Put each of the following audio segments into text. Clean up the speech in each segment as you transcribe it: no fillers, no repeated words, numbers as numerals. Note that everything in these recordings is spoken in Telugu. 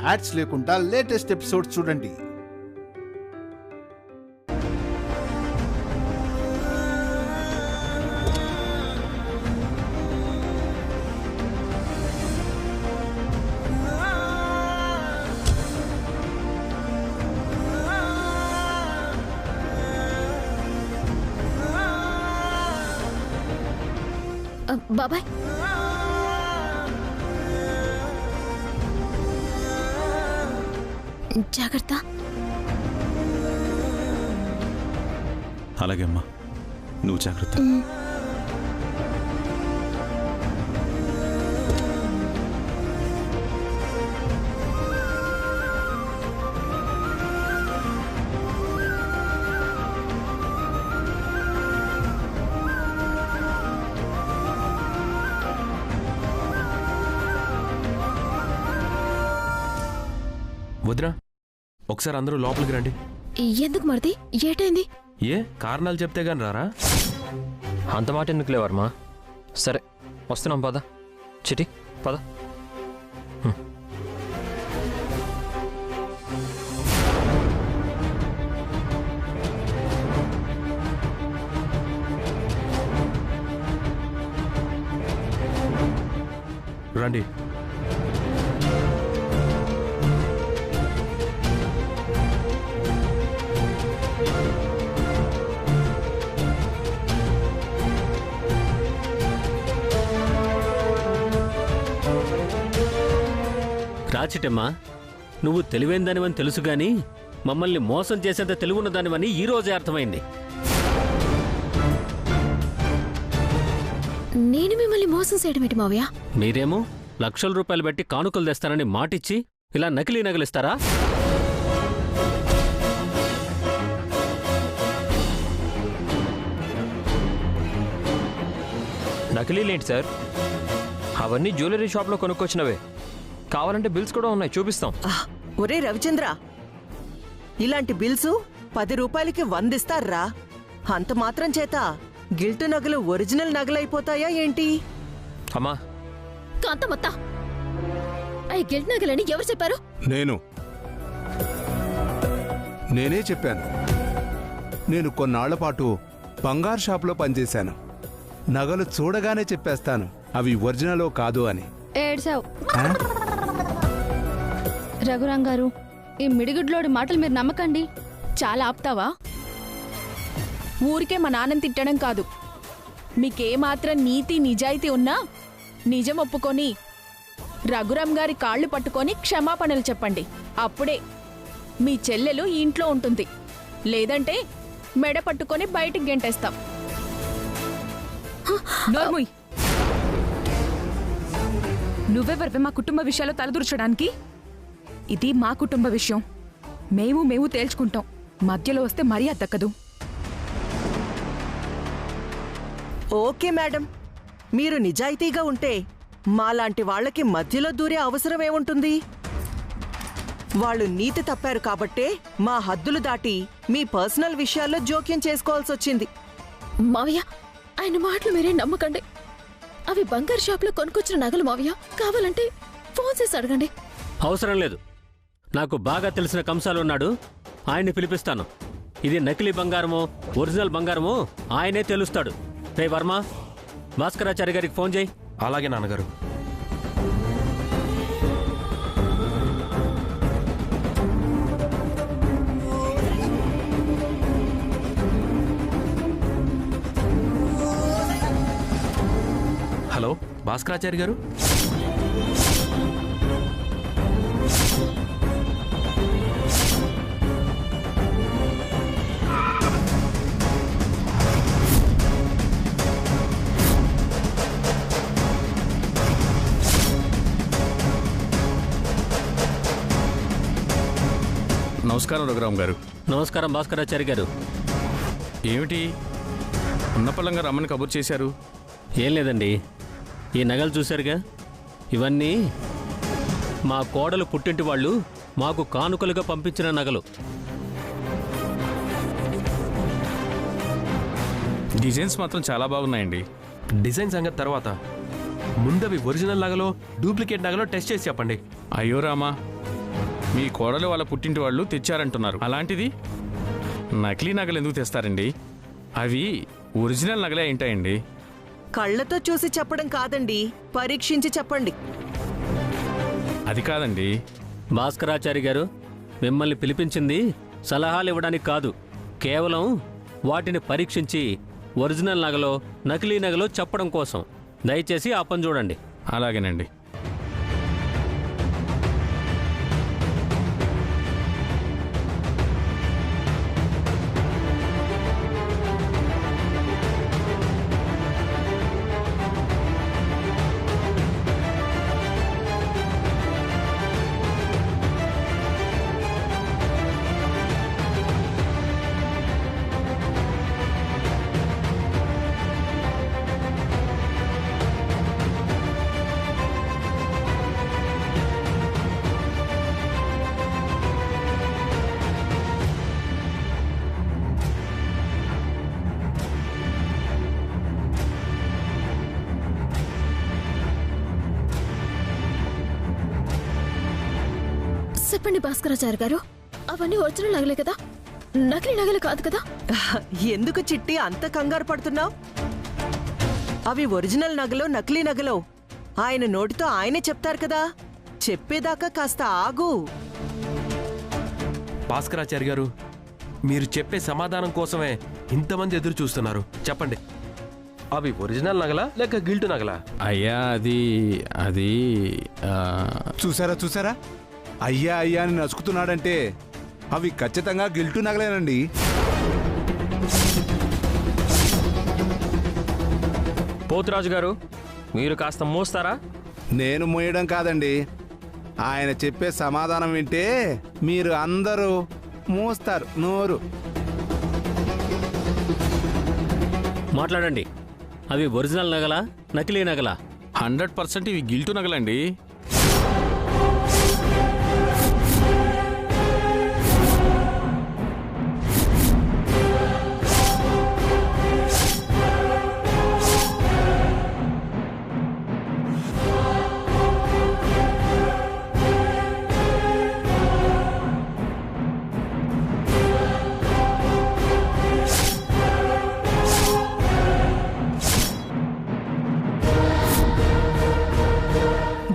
యాడ్స్ లేకుండా లేటెస్ట్ ఎపిసోడ్ చూడండి. బాబాయ్, జాగ్రత్త. అలాగే అమ్మా, నువ్వు జాగ్రత్త. వదినా, ఒకసారి అందరూ లోపలికి రండి. ఎందుకు మరిది? ఏటైంది? ఏ కారణాలు చెప్తే గాని రారా? అంత మాట ఎందుకులే వర్మ. సరే వస్తున్నాం, పద. చిటి పద. రండి. రాచిటమ్మా, నువ్వు తెలివైందానివని తెలుసు గాని మమ్మల్ని మోసం చేసేంత తెలివున్నదానివని ఈ రోజే అర్థమైంది. నేను మిమ్మల్ని మోసం చేయడమేంటి మావయ్య? మీరేమో లక్షల రూపాయలు పెట్టి కానుకలు తెస్తానని మాటిచ్చి ఇలా నకిలీ నగలిస్తారా? నకిలీలేంటి సార్? అవన్నీ జ్యువెలరీ షాప్లో కొనుక్కొచ్చినవే. కావాలంటే బిల్స్ కూడా ఉన్నాయి, చూపిస్తాం. ఒరే రవిచంద్ర, ఇలాంటి బిల్సు 10 రూపాయలకి 100 ఇస్తారా? అంత మాత్రం చేత గిల్టు నగలు ఒరిజినల్ నగలైపోతాయా ఏంటి? అమ్మా కాంతమత్త, అవి గిల్ట్ నగలని ఎవరు చెప్పారు? నేనే చెప్పాను. నేను కొన్నాళ్ల పాటు బంగారు షాప్లో పనిచేశాను. నగలు చూడగానే చెప్పేస్తాను అవి ఒరిజినలో కాదు అని. ఏడ్సావు రఘురాంగారు. ఈ మిడిగుడ్లోడి మాటలు మీరు నమ్మకండి. చాలా ఆపుతావా? ఊరికే మా నాన్నని తిట్టడం కాదు, మీకేమాత్రం నీతి నిజాయితీ ఉన్నా నిజం ఒప్పుకొని రఘురాం గారి కాళ్ళు పట్టుకొని క్షమాపణలు చెప్పండి. అప్పుడే మీ చెల్లెలు ఈ ఇంట్లో ఉంటుంది. లేదంటే మెడ పట్టుకొని బయటికి గెంటేస్తాం. నోర్ముయ్, నువ్వెవరివే మా కుటుంబ విషయాల్లో తలదూర్చడానికి? ఇది మా కుటుంబ విషయం. మేము తేల్చుకుంటాం. మధ్యలో వస్తే మర్యాద దక్కదు. ఓకే మేడం, మీరు నిజాయితీగా ఉంటే మాలాంటి వాళ్ళకి మధ్యలో దూరే అవసరం ఏముంటుంది? వాళ్ళు నీతి తప్పారు కాబట్టే మా హద్దులు దాటి మీ పర్సనల్ విషయాల్లో జోక్యం చేసుకోవాల్సొచ్చింది. మావయ్య, ఆయన మాటలు మీరే నమ్మకండి. అవి బంగారు షాప్లో కొనుక్కొచ్చిన నగలు మావయ్య. కావాలంటే ఫోన్ చేసి అడగండి. అవసరం లేదు. నాకు బాగా తెలిసిన కంసాలున్నాడు, ఆయన్ని పిలిపిస్తాను. ఇది నకిలీ బంగారమో ఒరిజినల్ బంగారమో ఆయనే తెలుస్తాడు. రే వర్మ, భాస్కరాచార్య గారికి ఫోన్ చేయి. అలాగే నాన్నగారు. హలో భాస్కరాచార్య గారు. నమస్కారం రఘురామ్ గారు. నమస్కారం భాస్కరాచార్య గారు. ఏమిటి ఉన్నపల్లంగా రమ్మని కబుర్ చేశారు? ఏం లేదండి, ఈ నగలు చూశారుగా, ఇవన్నీ మా కోడలు పుట్టింటి వాళ్ళు మాకు కానుకలుగా పంపించిన నగలు. డిజైన్స్ మాత్రం చాలా బాగున్నాయండి. డిజైన్ సంగతి తర్వాత ముందవి ఒరిజినల్ నగలో డూప్లికేట్ నగలో టెస్ట్ చేసి చెప్పండి. అయ్యో రామా, మీ కోడలు వాళ్ళ పుట్టింటి వాళ్ళు తెచ్చారంటున్నారు. అలాంటిది నకిలీ నగలు ఎందుకు తెస్తారండి? అవి ఒరిజినల్ నగలే ఏంటాయండి? కళ్ళతో చూసి చెప్పడం కాదండి, పరీక్షించి చెప్పండి. అది కాదండి. భాస్కరాచారి గారు, మిమ్మల్ని పిలిపించింది సలహాలు ఇవ్వడానికి కాదు, కేవలం వాటిని పరీక్షించి ఒరిజినల్ నగలో నకిలీ నగలో చెప్పడం కోసం. దయచేసి ఆ పని చూడండి. అలాగేనండి. చెప్పండి భాస్కరాచార్య గారు, అవన్నీ ఒరిజినల్ నగలే కదా, నకిలీ నగలు కాదు కదా? ఎందుకు చిట్టి అంత కంగారు పడుతున్నావు? అవి ఒరిజినల్ నగలో నకిలీ నగలో ఆయన నోటితో ఆయనే చెప్తారు కదా. చెప్పేదాకా కాస్త ఆగు. భాస్కరాచారి గారు, మీరు చెప్పే సమాధానం కోసమే ఇంతమంది ఎదురు చూస్తున్నారు. చెప్పండి, అవి ఒరిజినల్ నగలా లేక గిల్టు నగలా? అయ్యా అది చూసారా చూసారా, అయ్యా అయ్యా అని నసుకుతున్నాడంటే అవి ఖచ్చితంగా గిల్టు నగలేనండి. పోతురాజు గారు, మీరు కాస్త మోస్తారా? నేను మోయడం కాదండి, ఆయన చెప్పే సమాధానం వింటే మీరు అందరూ మోస్తారు నోరు. మాట్లాడండి. అవి ఒరిజినల్ నగలా నకిలీ నగలా? 100% ఇవి గిల్టు నగలండి.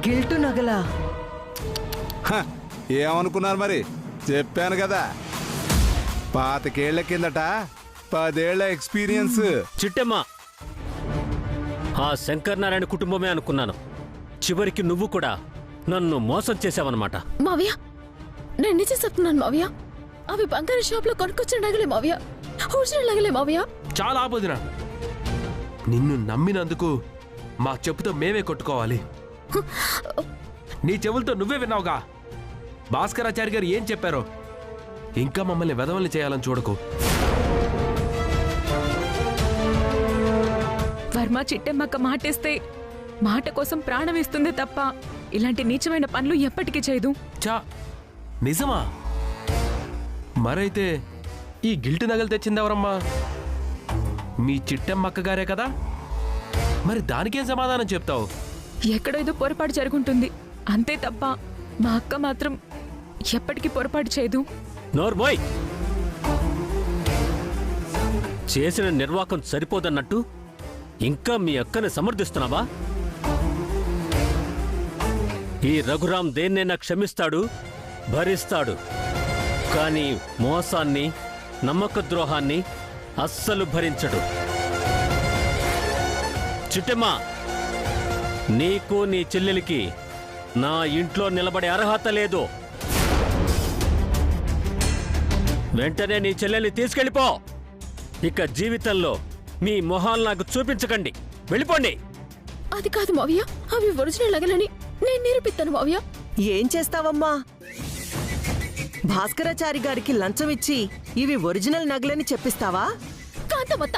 గిల్టు నగలా? హ, ఏమనుకున్నారు మరి, చెప్పాను కదా, 25 ఏళ్ల కిందట 10 ఏళ్ల ఎక్స్పీరియన్స్. చిట్టమ్మ, ఆ శంకర్ నారాయణ కుటుంబమే అనుకున్నాను. చివరికి నువ్వు కూడా నన్ను మోసం చేశావన్నమాట. మావయ్య, నేను నిజం చెప్తున్నాను మావయ్య, అవి బంగారు షాప్ లో కొనుక్కొచ్చిన నగలే మావయ్య, ఒరిజినల్ నగలే మావయ్య. చాలా ఆపోదినా, నిన్ను నమ్మినందుకు మా చెప్పుతో మేమే కొట్టుకోవాలి. నీ చెవులతో నువ్వే విన్నావుగా భాస్కరాచారి గారు ఏం చెప్పారో. ఇంకా మమ్మల్ని వెధవల్ని చేయాలని చూడకు. వర్మ చిట్టెమ్మక్క మాటేస్తే మాట కోసం ప్రాణం ఇస్తుంది తప్ప ఇలాంటి నీచమైన పనులు ఎప్పటికీ చేయదు. చా, నిజమా? మరైతే ఈ గిల్టు నగలు తెచ్చిందెవరమ్మా? మీ చిట్టెమ్మక్క గారే కదా, మరి దానికేం సమాధానం చెప్తావు? ఎక్కడో ఏదో పొరపాటు జరుగుంటుంది అంతే తప్ప మా అక్క మాత్రం ఎప్పటికీ పొరపాటు చేయదు. నోర్మోయ్, చేసిన నిర్వాకం సరిపోదన్నట్టు ఇంకా మీ అక్కని సమర్థిస్తున్నావా? ఈ రఘురాం దేన్నైనా క్షమిస్తాడు, భరిస్తాడు. కానీ మోసాన్ని, నమ్మక ద్రోహాన్ని అస్సలు భరించడు. చిట్టమ్మా, నీకు నీ చెల్లెలికి నా ఇంట్లో నిలబడే అర్హత లేదు. వెంటనే నీ చెల్లెల్ని తీసుకెళ్ళిపో. ఇక జీవితంలో మీ మొహాలు నాకు చూపించకండి. వెళ్ళిపోండి. అది కాదు మావయ్య, అవి ఒరిజినల్ నగలని నేను నిరూపిస్తాను మావయ్య. ఏం చేస్తావమ్మా? భాస్కరాచారి గారికి లంచం ఇచ్చి ఇవి ఒరిజినల్ నగలని చెప్పిస్తావా? కాంతమత్త,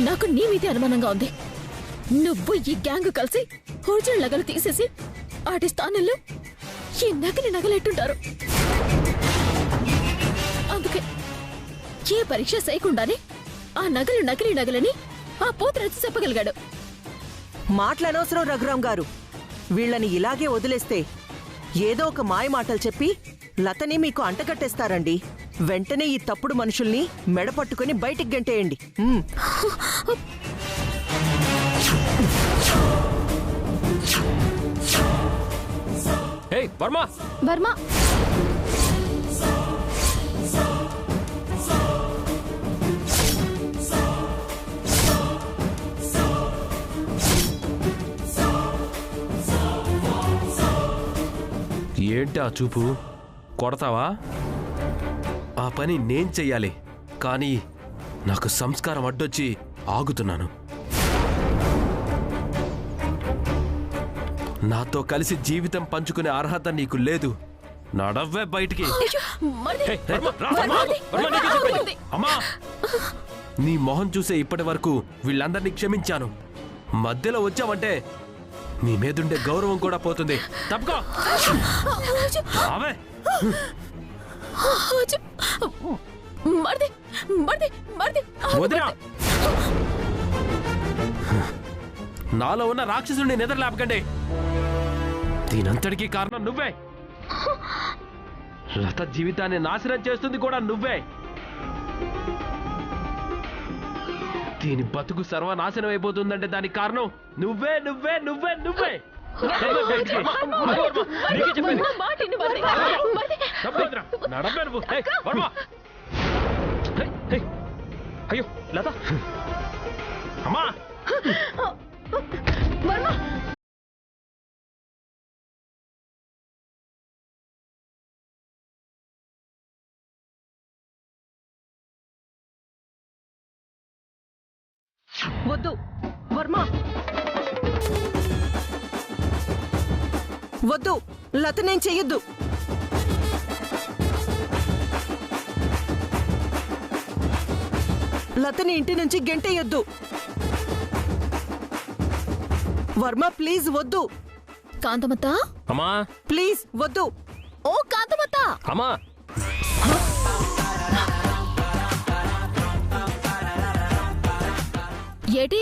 నాకు నీ మీదే అనుమానంగా ఉంది. నువ్వు ఈ గ్యాంగ్ కలిసి ఒరిజినల్ నగలు తీసేసి వాటి స్థానంలో ఈ నగలి నగలెట్టుంటారు. అందుకే ఏ పరీక్ష చేయకుండానే ఆ నగలు నకిలీ నగలని ఆ పోతురాజు చెప్పగలిగాడు. మాటలనవసరం రఘురాం గారు. వీళ్ళని ఇలాగే వదిలేస్తే ఏదో ఒక మాయ మాటలు చెప్పి లతని మీకు అంటకట్టేస్తారండి. వెంటనే ఈ తప్పుడు మనుషుల్ని మెడపట్టుకుని బయటికి గంటేయండి. హే వర్మ, వర్మ, ఏంటి ఆ చూపు? కొడతావా? ఆ పని నేను చెయ్యాలి, కానీ నాకు సంస్కారం అడ్డొచ్చి ఆగుతున్నాను. నాతో కలిసి జీవితం పంచుకునే అర్హత నీకు లేదు. నడవ్వే బయటికి. హే, వర్మ, రా, వర్మ, వర్మ, నీకే చెప్పేది. అమ్మా, నీ మొహం చూసే ఇప్పటి వరకు వీళ్ళందరినీ క్షమించాను. మధ్యలో వచ్చావంటే నీ మీదుండే గౌరవం కూడా పోతుంది. తప్పుకో. రావే. వదిరా. నాలో ఉన్న రాక్షసుని నిద్రలేపకండి. దీనంతటికీ కారణం నువ్వే. లత జీవితాన్ని నాశనం చేస్తుంది కూడా నువ్వే. దీని బతుకు సర్వనాశనం అయిపోతుందంటే దానికి కారణం నువ్వే నువ్వే నువ్వే నువ్వే. అయ్యో లత, అమ్మా, వద్దు వర్మ, వద్దు. లతనేం చెయ్యొద్దు. లతని ఇంటి నుంచి గెంటేయొద్దు. వర్మ ప్లీజ్ వద్దు. కాంతమత్త, అమ్మా, ప్లీజ్ వద్దు. ఓ కాంతమత్త, అమ్మా. ఏటి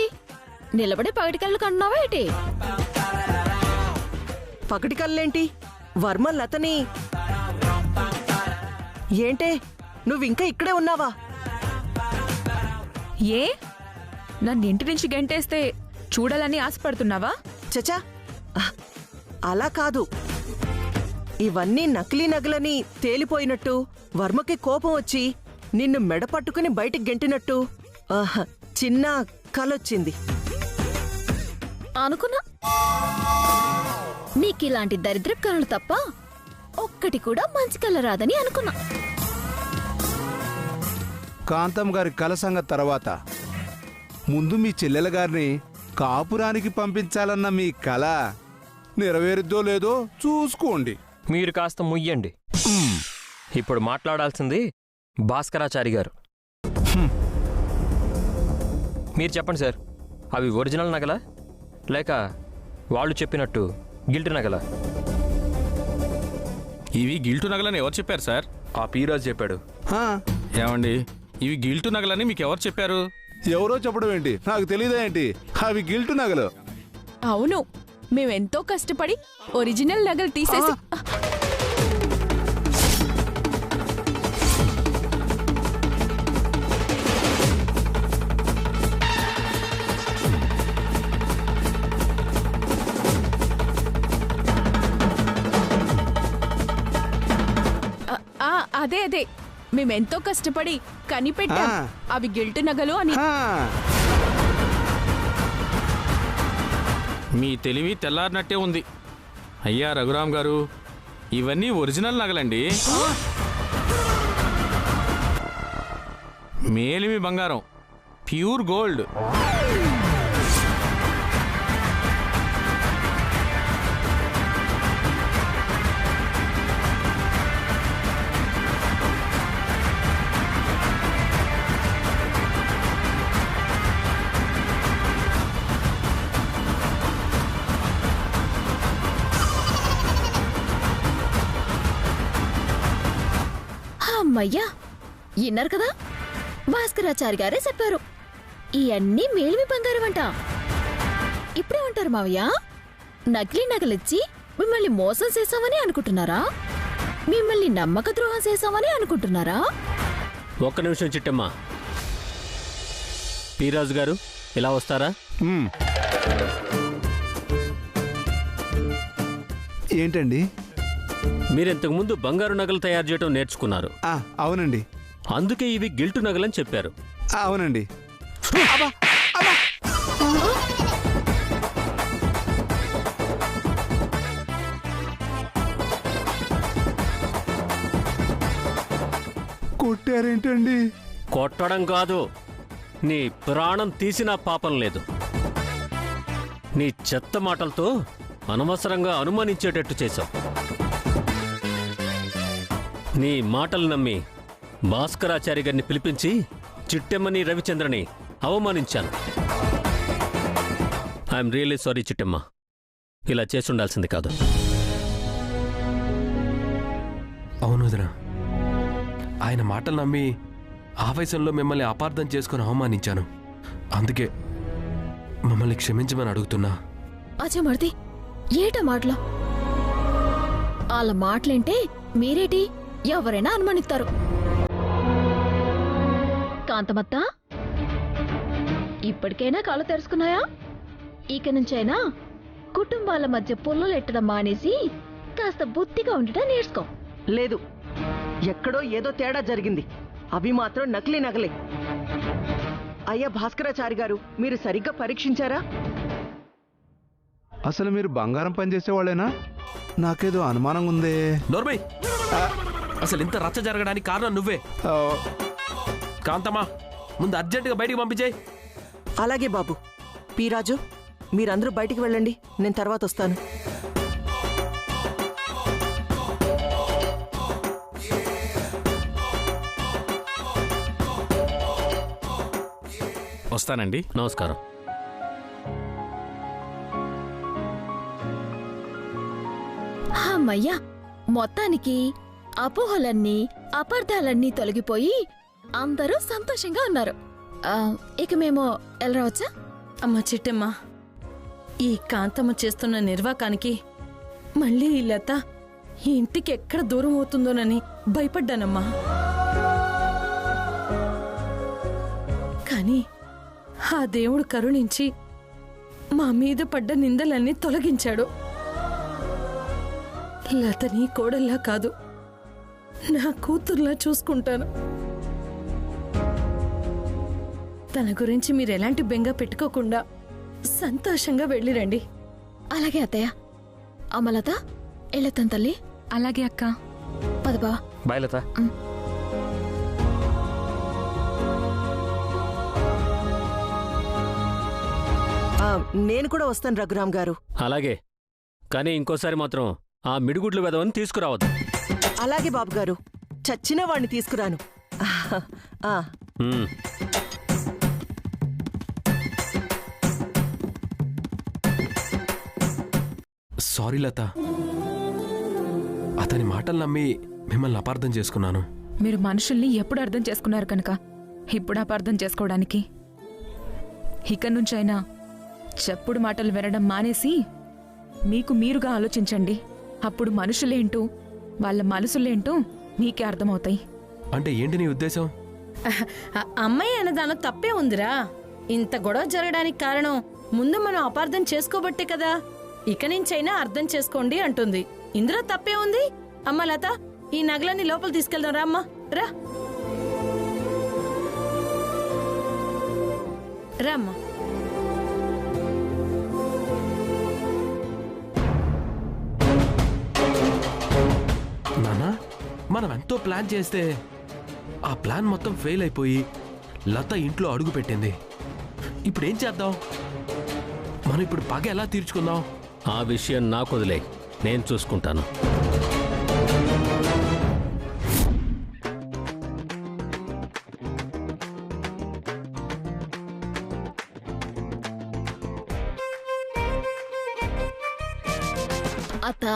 నిలబడి పగటి కళ్ళు కంటున్నావా ఏటి? పగటి కళ్ళేంటి? వర్మ లతని. ఏంటే నువ్వింకా ఇక్కడే ఉన్నావా? ఏ నన్ను ఇంటి నుంచి గంటేస్తే చూడాలని ఆశపడుతున్నావా? చచా, అలా కాదు. ఇవన్నీ నకిలీ నగలని తేలిపోయినట్టు వర్మకి కోపం వచ్చి నిన్ను మెడపట్టుకుని బయటికి గెంటినట్టు చిన్న కలొచ్చింది. అనుకున్నా నీకిలాంటి దరిద్ర కళలు తప్ప ఒక్కటి కూడా మంచి కళ రాదని అనుకున్నా. కాంతం గారి కల సంగతి తర్వాత ముందు మీ చెల్లెల గారిని కాపురానికి పంపించాలన్న మీ కల నెరవేరుద్దో లేదో చూసుకోండి. మీరు కాస్త ముయ్యండి. ఇప్పుడు మాట్లాడాల్సింది భాస్కరాచారి గారు. మీరు చెప్పండి సార్, అవి ఒరిజినల్ నగలా లేక వాళ్ళు చెప్పినట్టు గిల్ట్ నగలా? ఇవి గిల్టు నగలని ఎవరు చెప్పారు సార్? ఆ పీరాజ్ చెప్పాడు. హా, ఏమండి, ఇవి గిల్టు నగలని మీకు ఎవరు చెప్పారు? ఎవరో చెప్పడం ఏంటి, నాకు తెలీదా ఏంటి? అవి గిల్టు నగలు. అవును, మేమెంతో కష్టపడి ఒరిజినల్ నగలు తీసేసి అదే అదే మేమెంతో కష్టపడి కనిపెట్టాం అవి గిల్ట్ నగలు అని. మీ తెలివి తెల్లారినట్టే ఉంది. అయ్యా రఘురామ్ గారు, ఇవన్నీ ఒరిజినల్ నగలండి. మేలిమి బంగారం, ప్యూర్ గోల్డ్. అమ్మయ్యా, విన్నారు కదా, భాస్కరాచారి గారే చెప్పారు ఇవన్నీ మేలిమి బంగారం అంట. ఇప్పుడేమంటారు మావయ్య? నకిలీ నగలిచ్చి మిమ్మల్ని మోసం చేశామని అనుకుంటున్నారా? మిమ్మల్ని నమ్మక ద్రోహం చేశామని అనుకుంటున్నారా? ఒక్క నిమిషం చిట్టమ్మ. పీరాజు గారు ఇలా వస్తారా? ఏంటండి? మీరు ఇంతకుముందు బంగారు నగలు తయారు చేయడం నేర్చుకున్నారు. అవునండి. అందుకే ఇవి గిల్టు నగలని చెప్పారు. అవునండి. కొట్టారేంటండి? కొట్టడం కాదు, నీ ప్రాణం తీసినా పాపం లేదు. నీ చెత్త మాటలతో అనవసరంగా అనుమానించేటట్టు చేశావు. నీ మాటలు నమ్మి భాస్కరాచారి గారిని పిలిపించి చిట్టెమ్మని రవిచంద్రని అవమానించాను. I'm really sorry Chittemma. ఇలా చేసి ఉండాల్సింది కాదు. అవును వదినా, ఆయన మాటలు నమ్మి ఆవేశంలో మిమ్మల్ని అపార్థం చేసుకుని అవమానించాను. అందుకే మమ్మల్ని క్షమించమని అడుగుతున్నా. అచ్చా మరిది, ఏట మాటలు? వాళ్ళ మాటలేంటే మీరేటి ఎవరైనా అనుమానిస్తారు. కాంతమత్త, ఇప్పటికైనా కళ్ళు తెరుచుకున్నాయా? ఇక నుంచైనా కుటుంబాల మధ్య పుల్లలెట్టడం మానేసి కాస్త బుద్ధిగా ఉండటం నేర్చుకో. లేదు, ఎక్కడో ఏదో తేడా జరిగింది. అవి మాత్రం నకిలీ నగలే. అయ్యా భాస్కరాచారి గారు, మీరు సరిగ్గా పరీక్షించారా? అసలు మీరు బంగారం పనిచేసేవాళ్ళేనా? నాకేదో అనుమానంగా ఉందే. నోర్మై, అసలు ఇంత రచ్చ జరగడానికి కారణం నువ్వే. కాంతమ్మా, ముందు అర్జెంటుగా బయటికి పంపించేయి. అలాగే బాబు. పీరాజు, మీరందరూ బయటికి వెళ్ళండి, నేను తర్వాత వస్తాను. వస్తానండి. నమస్కారం. అమ్మయ్యా, మొత్తానికి అపోహలన్నీ అపార్థాలన్నీ తొలగిపోయి అందరూ సంతోషంగా ఉన్నారు. ఇక మేము వెళ్ళరావచ్చా? అమ్మ చిట్టమ్మ, ఈ కాంతమ్మ చేస్తున్న నిర్వాకానికి మళ్ళీ ఈ లత ఈ ఇంటికి ఎక్కడ దూరం అవుతుందోనని భయపడ్డానమ్మా. కానీ ఆ దేవుడు కరుణించి మా మీద పడ్డ నిందలన్నీ తొలగించాడు. లతని కోడల్లా కాదు, నా కూతుర్లా చూసుకుంటాను. తన గురించి మీరు ఎలాంటి బెంగ పెట్టుకోకుండా సంతోషంగా వెళ్ళిరండి. అలాగే అత్తయ్య. అమలత, ఎళ్ళతాను తల్లి. అలాగే అక్క. పదబా. బాయ్ లత. నేను కూడా వస్తాను రఘురామ్ గారు. అలాగే, కానీ ఇంకోసారి మాత్రం ఆ మిడిగుడ్లు వెదవని తీసుకురావద్దు. అలాగే బాబు గారు, చచ్చిన వాణ్ణి తీసుకురాను. సారీ లత, అతని మాటలు నమ్మి మిమ్మల్ని అపార్థం చేసుకున్నాను. మీరు మనుషుల్ని ఎప్పుడు అర్థం చేసుకున్నారు కనుక ఇప్పుడు అపార్థం చేసుకోవడానికి. ఇక నుంచైనా చెప్పుడు మాటలు వినడం మానేసి మీకు మీరుగా ఆలోచించండి. అప్పుడు మనుషులేంటో వాళ్ళ మనసులేంటో మీకే అర్థమవుతాయి. అంటే ఏంటి నీ ఉద్దేశం? అమ్మాయి అన్నదానో తప్పే ఉందిరా. ఇంత గొడవ జరగడానికి కారణం ముందు మనం అపార్థం చేసుకోబట్టే కదా. ఇక నుంచైనా అర్థం చేసుకోండి అంటుంది. ఇందులో తప్పే ఉంది. అమ్మ లత, ఈ నగలన్నీ లోపల తీసుకెళ్దాం రా. అమ్మా రా, రామ్మా. నానా, మనం ఎంతో ప్లాన్ చేస్తే ఆ ప్లాన్ మొత్తం ఫెయిల్ అయిపోయి లత ఇంట్లో అడుగు పెట్టింది. ఇప్పుడు ఏం చేద్దాం? మనం ఇప్పుడు పగ ఎలా తీర్చుకుందాం? ఆ విషయం నాకు వదిలే, నేను చూసుకుంటాను. అత్తా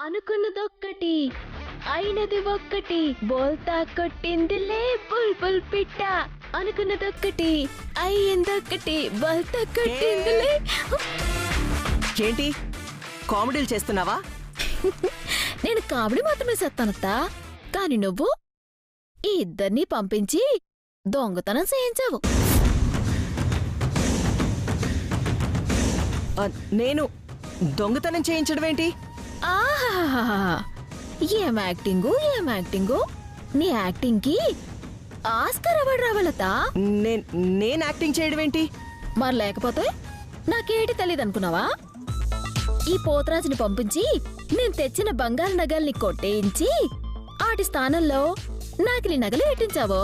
అనుకున్నదొక్కటి అయినది ఒక్కటి బోల్తా కొట్టిందిలే బుల్బుల్ పిట్ట అనుకున్నదొక్కటి అయ్యిందొక్కటి బోల్తా కొట్టిందిలే. ఏంటి కామెడీలు చేస్తున్నావా? నేను కామెడీ మాత్రమే చేస్తానత్తా, కాని నువ్వు ఈ ఇద్దరినీ పంపించి దొంగతనం చేయించావు. నేను దొంగతనం చేయించడం ఏంటి? ఆహాహాహా, ఏం యాక్టింగు ఏం యాక్టింగు! నీ యాక్టింగ్ కి ఆస్కార్ అవార్డు రావాలతా. నేను యాక్టింగ్ చేయడం ఏంటి? మరి లేకపోతే నాకేటి తెలియదు అనుకున్నావా? ఈ పోతరాజుని పంపించి నేను తెచ్చిన బంగారు నగల్ని కొట్టేయించి ఆటి స్థానంలో నాకిలి నగలు పెట్టించావో.